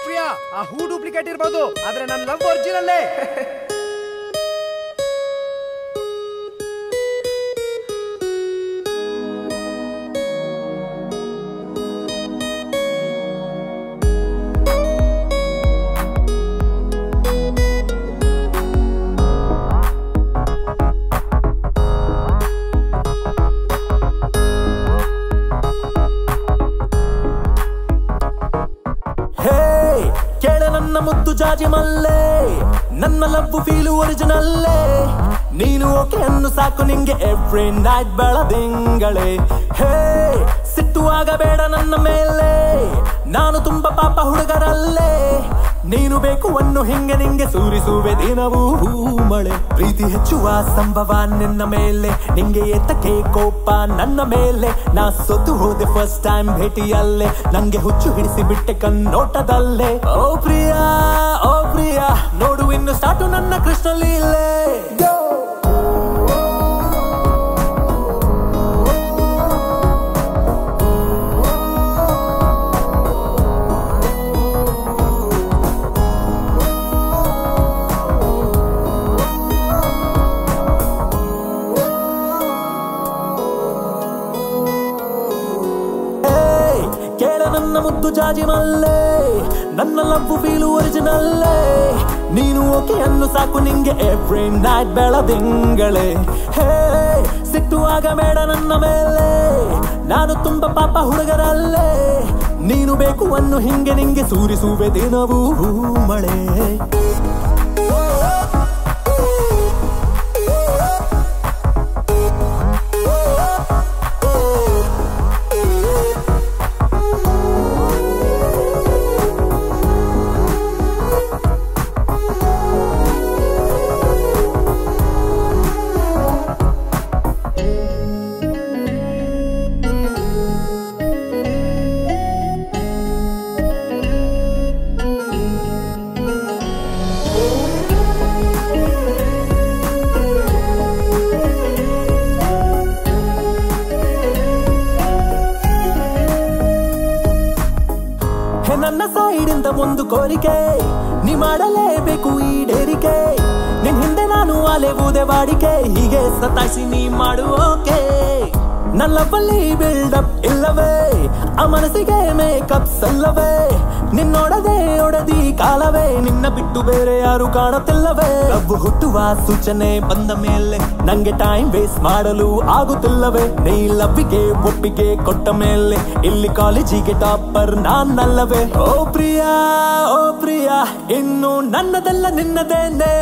ಪ್ರಿಯಾ, ಆ ಹೂ ಡೂಪ್ಲಿಕೇಟ್ ಇರ್ಬೋದು, ಆದ್ರೆ ನನ್ನ ಲವ್ ಒರಿಜಿನಲ್ಲೇ. ನನ್ನ ಮುದ್ದು ಜಾಜಿ ಮಲ್ಲೆ, ನನ್ನ ಲವ್ ಫೀಲು ಒರಿಜಿನಲ್ಲೇ. ನೀನು ಓಕೆ ಅನ್ನು ಸಾಕು ನಿಂಗೆ ಎವ್ರಿ ನೈಟ್ ಬೆಳದಿಂಗಳೇ. ಹೇ ಸಿಟ್ಟು ಆಗಬೇಡ ನನ್ನ ಮೇಲೆ, ನಾನು ತುಂಬಾ ಪಾಪ ಹುಡುಗರಲ್ಲೇ. ನೀನು ಬೇಕು ಅನ್ನು ಹಿಂಗೆ ನಿಂಗೆ ಸೂರಿಸುವೆ ದಿನವೂ ಮಳೆ. ಪ್ರೀತಿ ಹೆಚ್ಚುವ ಸಂಭವ ನಿನ್ನ ಮೇಲೆ, ನಿಂಗೆ ಎತ್ತಕ್ಕೆ ಕೋಪ ನನ್ನ ಮೇಲೆ. ನಾ ಸೊತ್ತು ಹೋದೆ ಫಸ್ಟ್ ಟೈಮ್ ಭೇಟಿಯಲ್ಲೇ, ನಂಗೆ ಹುಚ್ಚು ಹಿಡಿಸಿ ಬಿಟ್ಟೆ ಕಣ್ಣೋಟದಲ್ಲೇ. ಓ ಪ್ರಿಯಾ, ಓ ಪ್ರಿಯಾ, ನೋಡು ಇನ್ನು ಸ್ಟಾರ್ಟು ನನ್ನ ಕೃಷ್ಣ ಲೀಲೆ. ನನ್ನ ಮುದ್ದು ಜಾಜಿ ಮಲ್ಲೆ, ನನ್ನ ಲವ್ ಫೀಲು ಒರಿಜಿನಲ್ಲೇ. ನೀನು ಓಕೆ ಅನ್ನು ಸಾಕು ನಿಂಗೆ ಎವ್ರಿ ನೈಟ್ ಬೆಳದಿಂಗಳೇ. ಹೇ ಸಿಟ್ಟು ಆಗಬೇಡ ನನ್ನ ಮೇಲೆ, ನಾನು ತುಂಬಾ ಪಾಪ ಹುಡುಗರಲ್ಲೇ. ನೀನು ಬೇಕು ಅನ್ನು ಹಿಂಗೆ ನಿಂಗೆ ಸೂರಿಸುವೆ ದಿನವೂ ಮಳೆ. ನನ್ನ ಸೈಡಿಂದ ಒಂದು ಕೋರಿಕೆ, ನೀ ಮಾಡಲೇಬೇಕು ಈಡೇರಿಕೆ. ನಿನ್ ಹಿಂದೆ ನಾನು ಅಲೆವುದೇ ಬಾಡಿಕೆ, ಹೀಗೆ ಸತಾಯಿಸಿ ನೀ ಮಾಡುವೋಕೆ. ನನ್ನ ಲವ್ವಲ್ಲಿ ಬಿಲ್ಡಪ್ ಇಲ್ಲವೇ, ಆ ಮನಸ್ಸಿಗೆ ಮೇಕಪ್ ಸಲ್ಲವೇ. ನಿನ್ನೊಡದೆ ಒಡದಿ ಕಾಲವೇ, ನಿನ್ನ ಬಿಟ್ಟು ಬೇರೆ ಯಾರು ಕಾಣುತ್ತಿಲ್ಲವೇ. ಲವ್ ಹುಟ್ಟುವ ಸೂಚನೆ ಬಂದ ಮೇಲೆ ನಂಗೆ ಟೈಮ್ ವೇಸ್ಟ್ ಮಾಡಲು ಆಗುತ್ತಿಲ್ಲವೇ. ನೀ ಲವ್ವಿಗೆ ಒಪ್ಪಿಗೆ ಕೊಟ್ಟ ಮೇಲೆ ಇಲ್ಲಿ ಕಾಲೇಜಿಗೆ ಟಾಪರ್ ನಾನಲ್ಲವೇ. ಓ ಪ್ರಿಯಾ, ಓ ಪ್ರಿಯಾ, ಇನ್ನು ನನ್ನದೆಲ್ಲ ನಿನ್ನದೇನೆ.